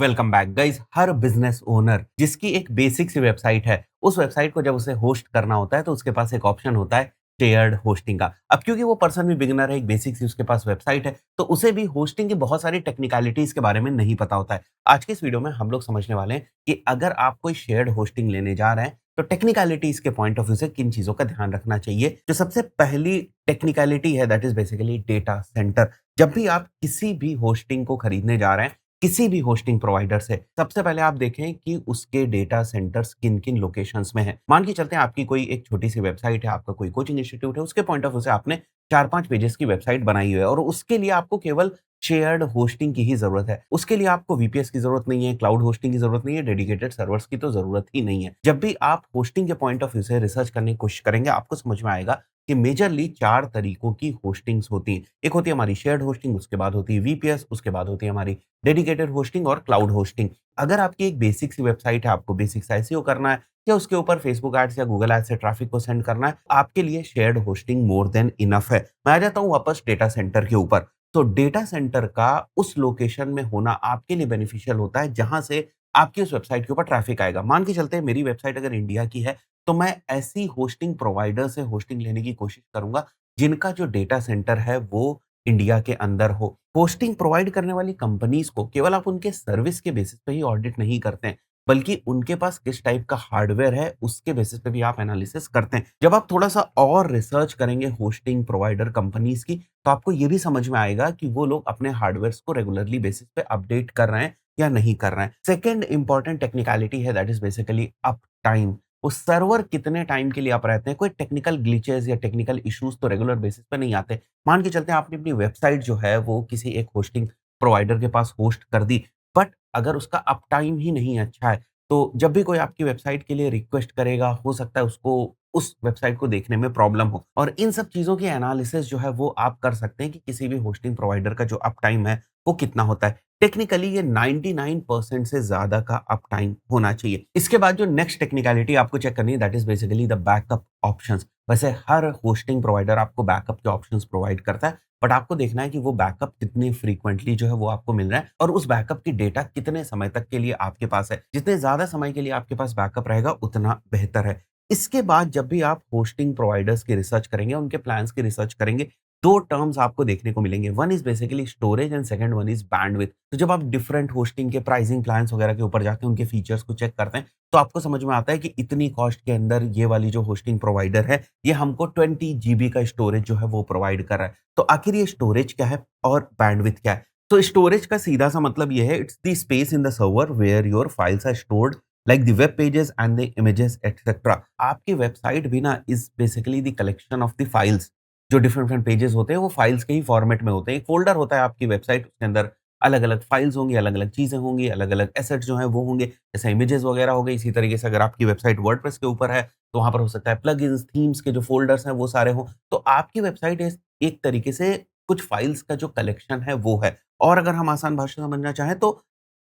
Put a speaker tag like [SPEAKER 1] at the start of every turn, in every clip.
[SPEAKER 1] Welcome back guys. हर business owner जिसकी एक बेसिक सी वेबसाइट है, उस वेबसाइट को जब उसे होस्ट करना होता है तो उसके पास एक ऑप्शन होता है शेयर्ड होस्टिंग का। अब क्योंकि वो पर्सन भी बिगिनर है, एक बेसिक सी उसके पास वेबसाइट है, तो उसे भी होस्टिंग की बहुत सारी टेक्निकलिटीज के बारे में नहीं पता होता है। आज के इस वीडियो में हम लोग समझने वाले हैं कि अगर आप कोई शेयर्ड होस्टिंग लेने जा रहे हैं तो टेक्निकलिटीज के पॉइंट ऑफ व्यू से किन चीजों का ध्यान रखना चाहिए। जो सबसे पहली टेक्निकलिटी है that is basically data centre. जब भी आप किसी भी होस्टिंग को खरीदने जा रहे हैं किसी भी होस्टिंग प्रोवाइडर से, सबसे पहले आप देखें कि उसके डेटा सेंटर्स किन-किन लोकेशंस में हैं। मान के चलते हैं आपकी कोई एक छोटी-सी वेबसाइट है, आपका कोई कोचिंग इंस्टीट्यूट है, उसके पॉइंट ऑफ व्यू से आपने 4-5 पेजेस की वेबसाइट बनाई हुई है और उसके लिए आपको केवल शेयर्ड होस्टिंग की ही ज़रूरत है। उसके लिए आपको वीपीएस की ज़रूरत नहीं है, क्लाउड होस्टिंग की ज़रूरत नहीं है, डेडिकेटेड सर्वर्स की तो ज़रूरत ही नहीं है। जब भी आप होस्टिंग के पॉइंट ऑफ व्यू से रिसर्च करने की कोशिश करेंगे, आपको समझ में आएगा कि मेजरली 4 तरीकों की होस्टिंग्स होती हैं। एक होती है हमारी शेयर्ड होस्टिंग, उसके बाद होती है वीपीएस, उसके बाद होती है हमारी डेडिकेटेड होस्टिंग और क्लाउड होस्टिंग। अगर आपकी एक बेसिक सी वेबसाइट है, आपको बेसिक सा एसईओ करना है या उसके ऊपर फेसबुक एड्स या गूगल एड्स से ट्रैफिक को सेंड करना है, आपके लिए shared hosting more than enough है। मैं आ जाता हूँ वापस डेटा सेंटर के ऊपर। तो डेटा सेंटर का उस लोकेशन में होना आपके लिए बेनिफिशियल होता है जहाँ से आपकी उस वेबसाइट के ऊपर ट्रैफिक आएगा। मान के चलते हैं मेरी वेबसाइट अगर इंडिया की है, तो मैं ऐसी होस्टिंग प्रोवाइडर से होस्टिंग लेने की कोशिश करूँगा जिनका जो डेटा सेंटर है वो इंडिया के अंदर हो। होस्टिंग प्रोवाइड करने वाली कंपनीज़ को केवल आप उनके सर्विस के बेसिस पे ही ऑडिट नहीं करते हैं, बल्कि उनके पास किस टाइप का हार्डवेयर है, उसके बेसिस पे भी आप एनालिसिस करते हैं। जब आप थोड़ा-सा और रिसर्च करेंगे होस्टिंग प्रोवाइडर कंपनीज़ की, तो आपको ये भी समझ में आएगा कि वो लोग अपने हार्डवेयर्स को रेगुलरली बेसिस पे अपडेट कर रहे हैं या नहीं कर रहे हैं। सेकंड इंपॉर्टेंट टेक्निकलिटी है that is basically up time. वो सर्वर कितने टाइम के लिए अप रहते हैं, कोई टेक्निकल ग्लिचेस या टेक्निकल इश्यूज तो रेगुलर बेसिस पे नहीं आते। मान के चलते हैं आपने अपनी वेबसाइट जो है वो किसी एक होस्टिंग प्रोवाइडर के पास होस्ट कर दी, बट अगर उसका अप टाइम ही नहीं अच्छा है, तो जब भी कोई आपकी वेबसाइट के लिए रिक्वेस्ट करेगा, हो सकता है उसको उस वेबसाइट को देखने में प्रॉब्लम हो। और इन सब चीज़ों की एनालिसिस जो है वो आप कर सकते हैं कि किसी भी होस्टिंग प्रोवाइडर का जो अप टाइम है, वो कितना होता है। टेक्निकली ये 99% से ज़्यादा का अप टाइम होना चाहिए। इसके बाद जो नेक्स्ट टेक्निकलिटी आपको चेक करनी है that is basically the backup options. वैसे हर होस्टिंग प्रोवाइडर आपको बैकअप के ऑप्शंस प्रोवाइड करता है, बट आपको देखना है कि वो बैकअप कितने फ्रीक्वेंटली जो है वो आपको मिल रहा है और उस बैकअप की डेटा कितने समय तक के लिए आपके पास है। जितने ज़्यादा समय के लिए आपके पास बैकअप रहेगा उतना बेहतर है। इसके बाद जब भी आप होस्टिंग प्रोवाइडर्स की रिसर्च करेंगे, उनके प्लान्स की रिसर्च करेंगे, 2 टर्म्स आपको देखने को मिलेंगे। One is basically storage and second one is bandwidth. तो जब आप डिफरेंट होस्टिंग के प्राइसिंग प्लान्स वगैरह के ऊपर जाके उनके फीचर्स को चेक करते हैं, तो आपको समझ में आता है कि इतनी कॉस्ट के अंदर ये वाली जो होस्टिंग प्रोवाइडर है, ये हमको 20 जीबी का स्टोरेज जो है वो प्रोवाइड कर रहा है। तो आखिर ये स्टोरेज क्या है और बैंडविड्थ क्या है? तो स्टोरेज का सीधा-सा मतलब ये है, it's the space in the server where your files are stored like the web pages and the images etcetera. आपकी वेबसाइट भी ना is basically the collection of the files. जो डिफरेंट डिफरेंट पेजेस होते हैं वो फाइल्स के ही format में होते हैं। एक फ़ोल्डर होता है आपकी वेबसाइट, उसके अंदर अलग-अलग फाइल्स होंगी, अलग-अलग चीज़ें होंगी, अलग-अलग एसेट्स जो हैं वो होंगे। जैसे इमेजेस वगैरह हो गई, इसी तरीके से अगर आपकी वेबसाइट वर्डप्रेस के ऊपर है, तो वहाँ पर हो सकता है प्लगइन्स, थीम्स के जो फ़ोल्डर्स हैं वो सारे हों। तो आपकी वेबसाइट एक तरीके से कुछ फाइल्स का जो कलेक्शन है वो है। और अगर हम आसान भाषा में समझना चाहें तो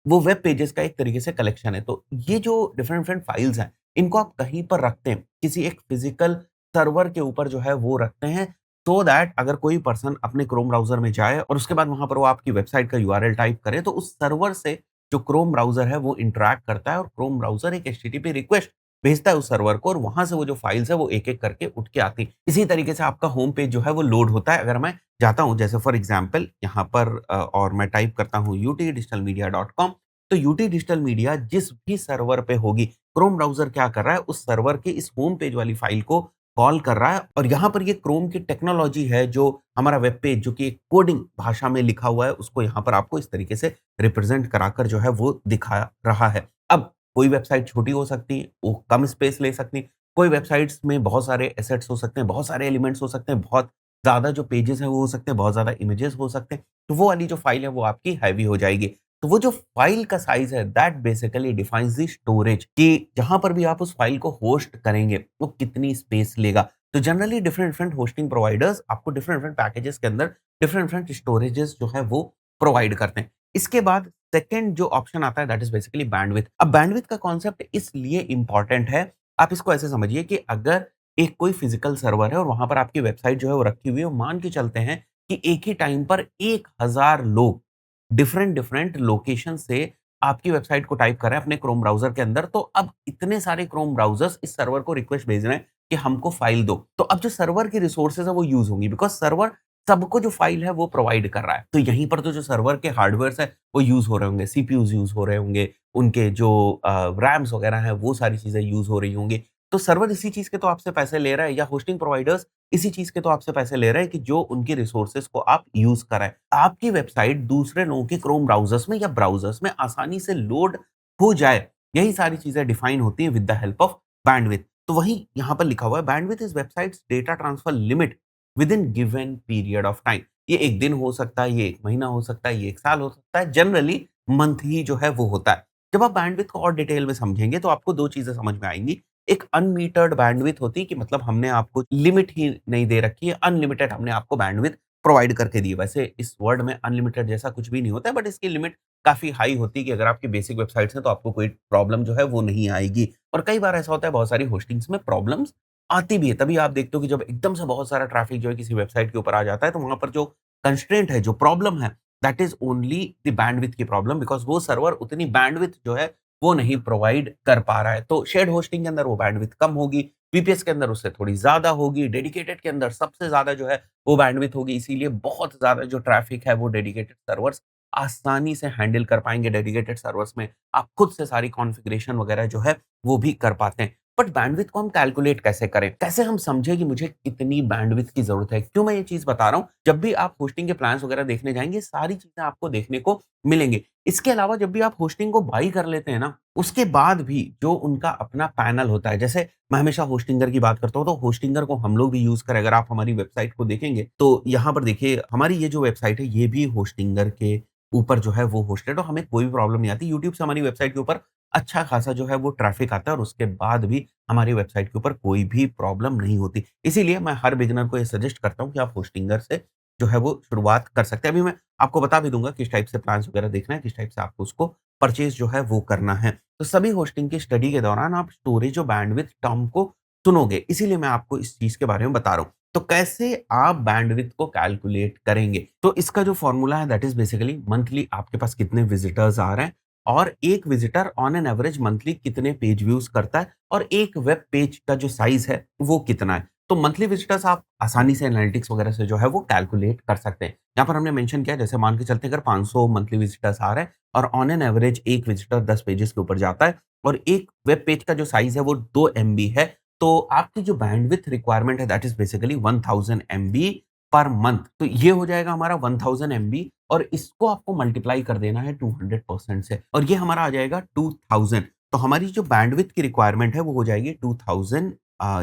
[SPEAKER 1] वो वेब पेजेस का एक तरीके से कलेक्शन है। तो ये जो डिफरेंट डिफरेंट फाइल्स हैं, इनको आप कहीं पर रखते हैं, किसी एक फिज़िकल सर्वर के ऊपर जो है वो रखते हैं, सो दैट अगर कोई पर्सन अपने क्रोम ब्राउज़र में जाए और उसके बाद वहाँ पर वो आपकी वेबसाइट का यूआरएल टाइप करे, तो उस सर्वर से जो क्रोम ब्राउज़र है वो इंटरैक्ट करता है और क्रोम ब्राउज़र एक एचटीटीपी रिक्वेस्ट भेजता है उस सर्वर को और वहाँ से वो जो फाइल्स है वो एक-एक करके उठ के आती हैं। इसी तरीके से आपका होम पेज जो है वो लोड होता है। अगर मैं जाता हूँ जैसे फॉर एग्ज़ाम्पल यहाँ पर और मैं टाइप करता हूँ utdigitalmedia.com, तो यूटी डिजिटल मीडिया जिस भी सर्वर पे होगी, क्रोम ब्राउज़र क्या कर रहा है, उस सर्वर के इस होम पेज वाली फ़ाइल को कॉल कर रहा है और यहाँ पर ये क्रोम की टेक्नोलॉजी है जो हमारा वेब पेज जो कि एक कोडिंग भाषा में लिखा हुआ है, उसको यहाँ पर आपको इस तरीके से रिप्रेज़ेंट कराकर जो है वो दिखा रहा है। अब कोई वेबसाइट छोटी हो सकती है, वो कम स्पेस ले सकती है। कोई वेबसाइट्स में बहुत सारे एसेट्स हो सकते हैं, बहुत सारे एलिमेंट्स हो सकते हैं, बहुत ज़्यादा जो पेजेज़ हैं वो हो सकते हैं, बहुत ज़्यादा इमेजेस हो सकते हैं। तो वो वाली जो फ़ाइल है वो आपकी हैवी हो जाएगी। तो वो जो फ़ाइल का साइज़ है that basically defines the storage कि जहाँ पर भी आप उस फ़ाइल को होस्ट करेंगे, वो कितनी स्पेस लेगा। तो generally different different hosting providers आपको डिफरेंट डिफरेंट पैकेजेज़ के अंदर डिफरेंट डिफरेंट स्टोरेजेज़ जो है वो प्रोवाइड करते हैं। इसके बाद सेकंड जो ऑप्शन आता है दैट इज़ बेसिकली बैंडविड्थ। अब बैंडविड्थ का कॉन्सेप्ट इसलिए इम्पोर्टेंट है, आप इसको ऐसे समझिए कि अगर एक कोई फिज़िकल सर्वर है और वहाँ पर आपकी वेबसाइट जो है वो रखी हुई है, मान के चलते हैं कि एक ही टाइम पर 1000 लोग डिफरेंट डिफरेंट लोकेशन से आपकी वेबसाइट को टाइप कर रहे हैं अपने क्रोम ब्राउज़र के अंदर, तो अब इतने सारे क्रोम ब्राउज़र्स इस सर्वर को रिक्वेस्ट भेज रहे हैं कि हमको फ़ाइल दो। तो अब जो सर्वर की रिसोर्सेज़ है वो यूज़ होंगी, बिकॉज़ सर्वर सबको जो फ़ाइल है वो प्रोवाइड कर रहा है। तो यहीं पर तो जो सर्वर के हार्डवेयर्स हैं वो यूज़ हो रहे होंगे, सीपीयूज़ यूज़ हो रहे होंगे, उनके जो रैम्स वग़ैरह हैं वो सारी चीज़ें यूज़ हो रही होंगी। तो सर्वर इसी चीज़ के तो आपसे पैसे ले रहा है, या होस्टिंग प्रोवाइडर्स इसी चीज़ के तो आपसे पैसे ले रहे हैं कि जो उनकी रिसोर्सेज़ को आप यूज़ कराएँ। आपकी वेबसाइट दूसरे लोगों के क्रोम ब्राउज़र्स में या ब्राउज़र्स में आसानी से लोड हो जाए, यही सारी चीज़ें डिफाइन होती हैं with the help of bandwidth. तो वही यहाँ पर लिखा हुआ है, bandwidth is websites data transfer limit within given period of time. ये 1 दिन हो सकता है, ये 1 महीना हो सकता है, ये 1 साल हो सकता है, जनरली मंथ ही जो है वो होता है। जब आप बैंडविड्थ को और डिटेल में समझेंगे तो आपको 2 चीज़ें समझ में आएँगी। एक अनमीटर्ड बैंडविड्थ होती है कि मतलब हमने आपको लिमिट ही नहीं दे रखी है, अनलिमिटेड हमने आपको बैंडविड्थ प्रोवाइड करके दी है। वैसे इस वर्ड में अनलिमिटेड जैसा कुछ भी नहीं होता है, बट इसकी लिमिट काफ़ी हाई होती है कि अगर आपकी बेसिक वेबसाइट्स हैं तो आपको कोई प्रॉब्लम जो है वो नहीं आएगी। और कई बार ऐसा होता है बहुत सारी होस्टिंग्स में प्रॉब्लम्स आती भी है। तभी आप देखते हो कि जब एकदम से बहुत सारा ट्रैफिक जो है किसी वेबसाइट के ऊपर आ जाता है, तो वहाँ पर जो कंस्ट्रेंट है, जो प्रॉब्लम है, that is only the bandwidth की प्रॉब्लम, बिकॉज़ वो सर्वर उतनी बैंडविड्थ जो है वो नहीं प्रोवाइड कर पा रहा है। तो शेयर्ड होस्टिंग के अंदर वो बैंडविड्थ कम होगी, वीपीएस के अंदर उससे थोड़ी ज़्यादा होगी, डेडिकेटेड के अंदर सबसे ज़्यादा जो है वो बैंडविड्थ होगी। इसीलिए बहुत ज़्यादा जो ट्रैफिक है वो डेडिकेटेड सर्वर्स आसानी से हैंडल कर पाएँगे। डेडिकेटेड सर्वर्स में आप खुद से सारी कॉन्फ़िगरेशन वगैरह जो है वो भी कर पाते हैं। बट बैंडविड्थ को हम कैलकुलेट कैसे करें? कैसे हम समझें कि मुझे कितनी बैंडविड्थ की ज़रूरत है? क्यों मैं ये चीज़ बता रहा हूँ? जब भी आप होस्टिंग के प्लान्स वगैरह देखने जाएँगे, सारी चीज़ें आपको देखने को मिलेंगी। इसके अलावा जब भी आप होस्टिंग को बाय कर लेते हैं ना, उसके बाद भी जो उनका अपना पैनल होता है, जैसे मैं हमेशा होस्टिंगर की बात करता हूँ, तो होस्टिंगर को हम लोग भी यूज़ करें। अगर आप हमारी वेबसाइट को देखेंगे, तो यहाँ पर देखिए हमारी ये जो वेबसाइट है, ये भी होस्टिंगर के ऊपर जो है वो होस्टेड, और हमें कोई भी प्रॉब्लम नहीं आती। यूट्यूब से हमारी वेबसाइट के ऊपर अच्छा खासा जो है वो ट्रैफिक आता है, और उसके बाद भी हमारी वेबसाइट के ऊपर कोई भी प्रॉब्लम नहीं होती। इसीलिए मैं हर बिगिनर को ये सजेस्ट करता हूँ कि आप होस्टिंगर से जो है वो शुरुआत कर सकते हैं। अभी मैं आपको बता भी दूँगा किस टाइप से प्लान्स वगैरह देखना है, किस टाइप से आपको उसको परचेज़ जो है वो करना है। तो सभी होस्टिंग की स्टडी के दौरान आप स्टोरेज और बैंडविड्थ टर्म को सुनोगे, इसीलिए मैं आपको इस चीज़ के बारे में बता रहा हूँ। तो कैसे आप बैंडविड्थ को कैलकुलेट करेंगे? तो इसका जो फ़ॉर्मूला है दैट इज़ बेसिकली मंथली आपके पास कितने विज़िटर्स आ रहे हैं, और एक visitor on an average monthly कितने पेज व्यूज़ करता है, और एक वेब पेज का जो साइज़ है वो कितना है। तो मंथली विज़िटर्स आप आसानी से एनालिटिक्स वगैरह से जो है वो कैलकुलेट कर सकते हैं। यहाँ पर हमने मेंशन किया है, जैसे मान के चलते हैं अगर 500 मंथली विज़िटर्स आ रहे हैं और ऑन एन एवरेज एक विज़िटर 10 पेजेज़ के ऊपर जाता है, और एक वेब पेज का जो साइज़ है वो 2 एमबी है, तो आपकी जो बैंडविड्थ रिक्वायरमेंट है that is basically 1000 MB per month. तो ये हो जाएगा हमारा 1000 एमबी, और इसको आपको मल्टीप्लाई कर देना है 200% से, और ये हमारा आ जाएगा 2000। तो हमारी जो बैंडविड्थ की रिक्वायरमेंट है वो हो जाएगी 2000,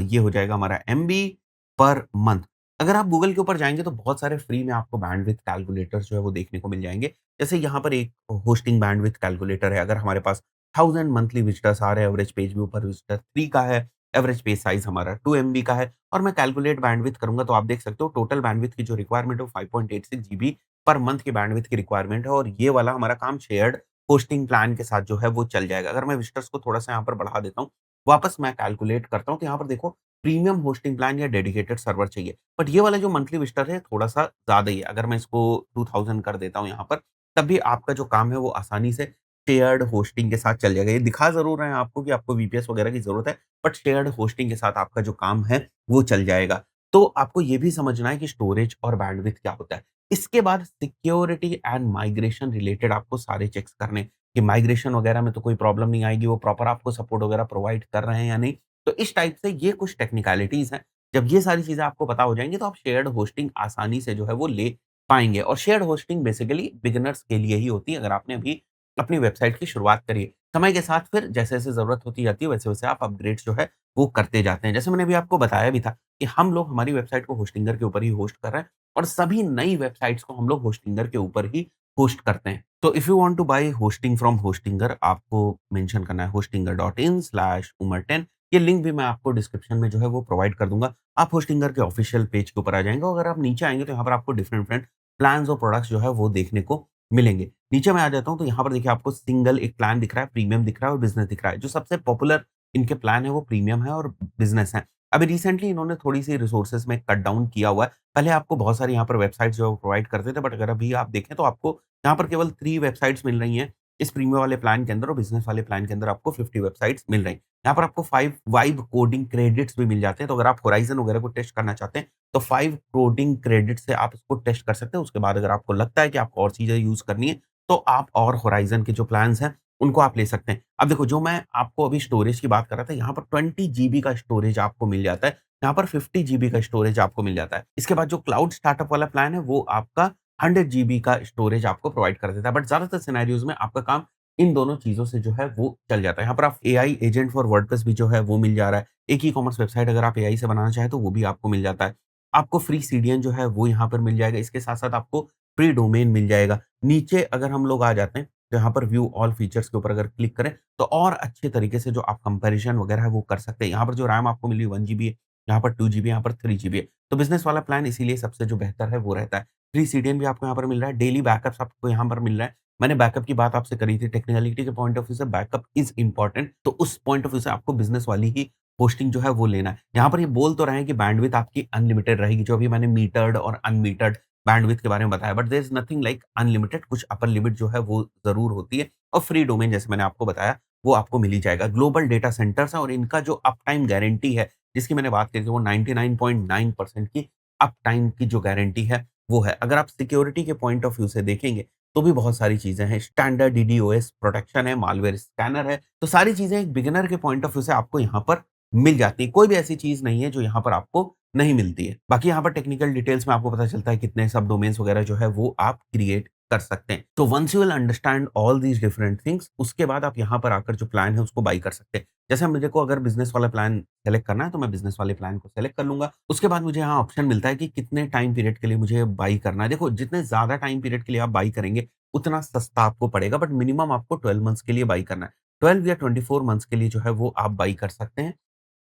[SPEAKER 1] ये हो जाएगा हमारा एमबी पर मंथ। अगर आप गूगल के ऊपर जाएँगे तो बहुत सारे फ्री में आपको बैंडविड्थ कैलकुलेटर्स जो है वो देखने को मिल जाएँगे। जैसे यहाँ पर एक होस्टिंग बैंडविड्थ कैलकुलेटर है, अगर हमारे पास 1000 मंथली विजिटर्स आ रहे हैं, एवरेज पेज व्यू पर विजिटर 3 का है, एवरेज पेज साइज़ हमारा 2 एमबी का है, और मैं कैलकुलेट बैंडविड्थ करूँगा तो आप देख सकते हो टोटल बैंडविड्थ की जो रिक्वायरमेंट है वो 5.86 जीबी पर मंथ की बैंडविड्थ की रिक्वायरमेंट है, और ये वाला हमारा काम शेयर्ड होस्टिंग प्लान के साथ जो है वो चल जाएगा। अगर मैं विजिटर्स को थोड़ा-सा यहाँ पर बढ़ा देता हूँ, वापस मैं कैलकुलेट करता हूँ, तो यहाँ पर देखो प्रीमियम होस्टिंग प्लान या डेडिकेटेड सर्वर चाहिए। बट ये वाला जो मंथली विजिटर है थोड़ा-सा ज़्यादा ही है। अगर मैं इसको 2000 कर देता हूँ यहाँ पर, तब भी आपका जो काम है वो आसानी से शेयर्ड होस्टिंग के साथ चल जाएगा। ये दिखा ज़रूर रहे हैं आपको कि आपको वीपीएस वगैरह की ज़रूरत है, बट शेयर्ड होस्टिंग के साथ आपका जो काम है वो चल जाएगा। तो आपको ये भी समझना है कि स्टोरेज और बैंडविड्थ क्या होता है। इसके बाद सिक्योरिटी एंड माइग्रेशन रिलेटेड आपको सारे चेक्स करने, कि माइग्रेशन वगैरह में तो कोई प्रॉब्लम नहीं आएगी, वो प्रॉपर आपको सपोर्ट वगैरह प्रोवाइड कर रहे हैं या नहीं। तो इस टाइप से ये कुछ टेक्निकलिटीज़ हैं। जब ये सारी चीज़ें आपको पता हो जाएँगी तो आप शेयर्ड होस्टिंग आसानी से जो है वो ले पाएँगे, और शेयर्ड होस्टिंग बेसिकली बिगिनर्स के लिए ही होती है, अगर आपने अभी अपनी वेबसाइट की शुरुआत करी है। समय के साथ फिर जैसे-जैसे ज़रूरत होती जाती है वैसे-वैसे आप अपग्रेड्स जो है वो करते जाते हैं। जैसे मैंने अभी आपको बताया भी था कि हम लोग हमारी वेबसाइट को होस्टिंगर के ऊपर ही होस्ट कर रहे हैं, और सभी नई वेबसाइट्स को हम लोग होस्टिंगर के ऊपर ही होस्ट करते हैं। तो if you want to buy hosting from Hostinger, आपको मेंशन करना है hostingar.in/umer10। ये लिंक भी मैं आपको डिस्क्रिप्शन में जो है वो प्रोवाइड कर दूँगा। आप होस्टिंगर के ऑफिशियल पेज के ऊपर आ जाएँगे, और अगर आप नीचे आएँगे तो यहाँ पर आपको डिफरेंट-डिफरेंट प्लान्स और प्रोडक्ट्स जो है वो देखने को मिलेंगे। नीचे मैं आ जाता हूँ तो यहाँ पर देखिए आपको सिंगल एक प्लान दिख रहा है, प्रीमियम दिख रहा है और बिज़नेस दिख रहा है। जो सबसे पॉपुलर इनके प्लान है वो प्रीमियम है और बिज़नेस है। अभी रिसेंटली इन्होंने थोड़ी-सी रिसोर्सेज़ में कट डाउन किया हुआ है। पहले आपको बहुत सारी यहाँ पर वेबसाइट्स जो है वो प्रोवाइड करते थे, बट अगर अभी आप देखें तो आपको यहाँ पर केवल 3 वेबसाइट्स मिल रही हैं। इस प्रीमियम वाले प्लान के अंदर और बिज़नेस वाले प्लान के अंदर आपको 50 वेबसाइट्स मिल रही हैं। यहाँ पर आपको 5 वाइब कोडिंग क्रेडिट्स भी मिल जाते हैं, तो अगर आप होराइज़न वगैरह को टेस्ट करना चाहते हैं, तो 5 कोडिंग क्रेडिट से आप इसको टेस्ट कर सकते हैं। उसके बाद अगर आपको लगता है कि आपको और चीज़ें यूज़ करनी है, तो आप और होराइज़न के जो प्लान्स हैं, उनको आप ले सकते हैं। अब देखो, जो मैं आपको अभी स्टोरेज की बात कर रहा था, यहाँ पर 20 जीबी का स्टोरेज आपको मिल जाता है। यहाँ पर 50 जीबी का स्टोरेज आपको मिल जाता है। इसके बाद जो क्लाउड स्टार्टअप वाला प्लान है, वो आपका 100 जीबी का स्टोरेज आपको प्रोवाइड कर देता है। बट ज़्यादातर सिनेरियोज़ में आपका काम इन दोनों चीज़ों से जो है वो चल जाता है। यहाँ पर आप एआई एजेंट फॉर वर्डप्रेस भी जो है वो मिल जा रहा है। एक ई-कॉमर्स वेबसाइट अगर आप एआई से बनाना चाहें तो वो भी आपको मिल जाता है। आपको फ्री सीडीएन जो है वो यहाँ पर मिल जाएगा। इसके साथ-साथ आपको फ्री डोमेन मिल जाएगा। नीचे अगर हम लोग आ जाते हैं, तो यहाँ पर व्यू ऑल फीचर्स के ऊपर अगर क्लिक करें, तो और अच्छे तरीके से जो आप कंपैरिज़न वगैरह है वो कर सकते हैं। यहाँ पर जो रैम आपको मिली 1 जीबी है, यहाँ पर 2 जीबी, यहाँ पर 3 जीबी है। तो बिज़नेस वाला प्लान इसीलिए सबसे जो बेहतर है वो रहता है। फ्री सीडीएन भी आपको यहाँ पर मिल रहा है, डेली बैकअप्स आपको यहाँ पर मिल रहा है। मैंने बैकअप की बात आपसे करी थी, टेक्निकलिटी के पॉइंट ऑफ व्यू से बैकअप इज़ इम्पोर्टेंट, तो उस पॉइंट ऑफ व्यू से आपको बिज़नेस वाली ही होस्टिंग जो है वो लेना है। यहाँ पर ये बोल तो रहे हैं कि बैंडविड्थ आपकी अनलिमिटेड रहेगी, जो अभी मैंने मीटर्ड और अनमीटर्ड बैंडविड्थ के बारे में बताया, but there is nothing like unlimited, कुछ अपर लिमिट जो है वो ज़रूर होती है और फ्री डोमेन जैसे मैंने आपको बताया, वो आपको मिल ही जाएगा। ग्लोबल डेटा सेंटर्स हैं और इनका जो अप टाइम गारंटी है, जिसकी मैंने बात करी थी, वो 99.9% की अप टाइम की जो गारंटी है, वो है। अगर आप सिक्योरिटी के पॉइंट ऑफ व्यू से देखेंगे, तो भी बहुत सारी चीज़ें हैं। स्टैंडर्ड डीडोस प्रोटेक्शन है, मालवेयर स्कैनर है, तो सारी चीज़ें एक बिगिनर के पॉइंट ऑफ व्यू से आपको यहाँ पर मिल जाती है। कोई भी ऐसी चीज़ नहीं है जो यहाँ पर आपको नहीं मिलती है। बाकी यहाँ पर टेक्निकल डिटेल्स में आपको पता चलता है कितने सब डोमेन्स वगैरह जो है वो आप क्रिएट कर सकते हैं। तो once you will understand all these different things, उसके बाद आप यहाँ पर आकर जो प्लान है उसको बाय कर सकते हैं। जैसे मुझे को अगर बिज़नेस वाला प्लान सेलेक्ट करना है, तो मैं बिज़नेस वाले प्लान को सेलेक्ट कर लूँगा। उसके बाद मुझे यहाँ ऑप्शन मिलता है कि कितने टाइम पीरियड के लिए मुझे बाय करना है। देखो, जितने ज़्यादा टाइम पीरियड के लिए आप बाय करेंगे, उतना सस्ता आपको पड़ेगा, बट मिनिमम आपको 12 मंथ्स के लिए बाय करना है। 12 या 24 मंथ्स के लिए जो है वो आप बाय कर सकते हैं।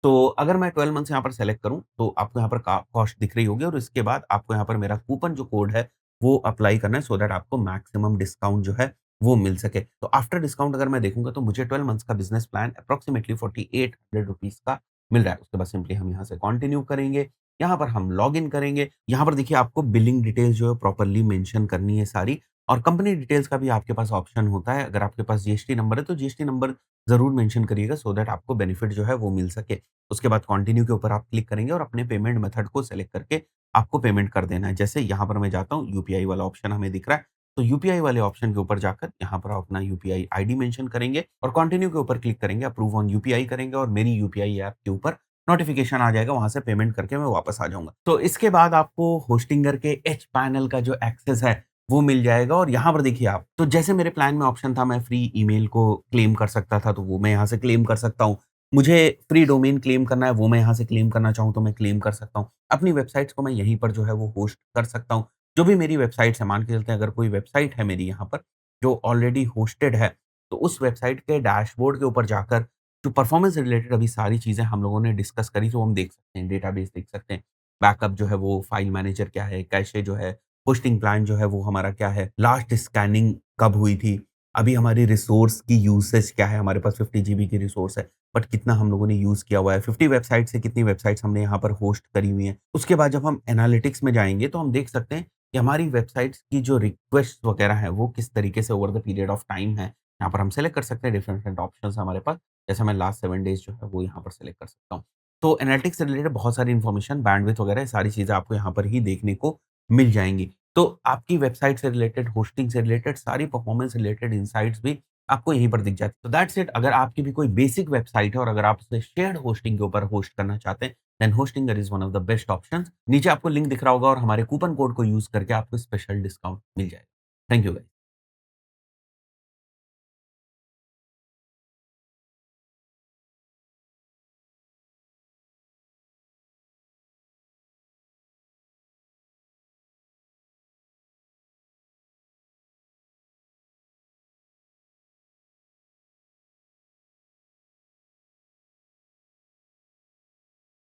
[SPEAKER 1] तो अगर मैं 12 मंथ्स यहाँ पर सेलेक्ट करूँ, तो आपको यहाँ पर का कॉस्ट दिख रही होगी और इसके बाद आपको यहाँ पर मेरा कूपन जो कोड है, वो अप्लाई करना है सो दैट आपको मैक्सिमम डिस्काउंट जो है, वो मिल सके। तो आफ्टर डिस्काउंट अगर मैं देखूँगा, तो मुझे 12 मंथ्स का बिज़नेस प्लान अप्रॉक्सिमेटली ₹4800 का मिल रहा है। उसके बाद सिंपली हम यहाँ से कंटिन्यू करेंगे। यहाँ पर हम लॉगिन करेंगे। यहाँ पर देखिए, आपको बिलिंग डिटेल्स जो है प्रॉपर्ली मेंशन करनी है सारी, और कंपनी डिटेल्स का भी आपके पास ऑप्शन होता है। अगर आपके पास जीएसटी नंबर है, तो जीएसटी नंबर ज़रूर मेंशन करिएगा सो दैट आपको बेनिफिट जो है वो मिल सके। उसके बाद कंटिन्यू के ऊपर आप क्लिक करेंगे और अपने पेमेंट मेथड को सेलेक्ट करके आपको पेमेंट कर देना है। जैसे यहाँ पर मैं जाता हूँ, यूपीआई वाला ऑप्शन हमें दिख रहा है, तो यूपीआई वाले ऑप्शन के ऊपर जाकर यहाँ पर आप अपना यूपीआई आईडी मेंशन करेंगे और कंटिन्यू के ऊपर क्लिक करेंगे, अप्रूव ऑन यूपीआई करेंगे और मेरी यूपीआई ऐप के ऊपर नोटिफ़िकेशन आ जाएगा, वहाँ से पेमेंट करके मैं वापस आ जाऊँगा। तो इसके बाद आपको होस्टिंगर के एच पैनल का जो एक्सेस है, वो मिल जाएगा और यहाँ पर देखिए आप, तो जैसे मेरे प्लान में ऑप्शन था, मैं फ्री ईमेल को क्लेम कर सकता था, तो वो मैं यहाँ से क्लेम कर सकता हूँ। मुझे फ्री डोमेन क्लेम करना है, वो मैं यहाँ से क्लेम करना चाहूँ तो मैं क्लेम कर सकता हूँ। अपनी वेबसाइट्स को मैं यहीं पर जो है वो होस्ट कर सकता हूँ। जो भी मेरी वेबसाइट्स है, मान के चलते हैं अगर कोई वेबसाइट है मेरी यहाँ पर जो ऑलरेडी होस्टेड है, तो उस वेबसाइट के डैशबोर्ड के ऊपर जाकर जो परफॉर्मेंस से रिलेटेड अभी सारी चीज़ें हम लोगों ने डिस्कस करी, तो हम देख सकते हैं, डेटाबेस देख सकते हैं, बैकअप जो है वो फाइल मैनेजर क्या है, कैशे जो है, होस्टिंग प्लान जो है वो हमारा क्या है, लास्ट स्कैनिंग कब हुई थी, अभी हमारी रिसोर्स की यूसेज क्या है, हमारे पास 50 जीबी की रिसोर्स है, बट कितना हम लोगों ने यूज़ किया हुआ है, 50 वेबसाइट से कितनी वेबसाइट्स हमने यहाँ पर होस्ट करी हुई हैं। उसके बाद जब हम एनालिटिक्स में जाएँगे, तो हम देख सकते हैं कि हमारी वेबसाइट्स की जो रिक्वेस्ट वगैरह है, वो किस तरीके से over the period of time है। यहाँ पर हम सेलेक्ट कर सकते हैं, डिफरेंट डिफरेंट ऑप्शंस हमारे पास। जैसे मैं लास्ट 7 डेज़ जो है वो यहाँ पर सेलेक्ट कर सकता हूँ। तो एनालिटिक्स से रिलेटेड बहुत सारी इन्फॉर्मेशन, बैंडविड्थ वगैरह सारी चीज़ें आपको यहाँ पर ही देखने को मिल जाएँगी। तो आपकी वेबसाइट से रिलेटेड, होस्टिंग से रिलेटेड, सारी परफॉर्मेंस रिलेटेड इनसाइट्स भी आपको यहीं पर दिख जाती है। तो दैट्स इट। अगर आपकी भी कोई बेसिक वेबसाइट है और अगर आप उसे शेयर्ड होस्टिंग के ऊपर होस्ट करना चाहते हैं, then Hostinger is one of the best options. नीचे आपको लिंक दिख रहा होगा और हमारे कूपन कोड को यूज़ करके आपको स्पेशल डिस्काउंट मिल जाएगा। Thank you guys.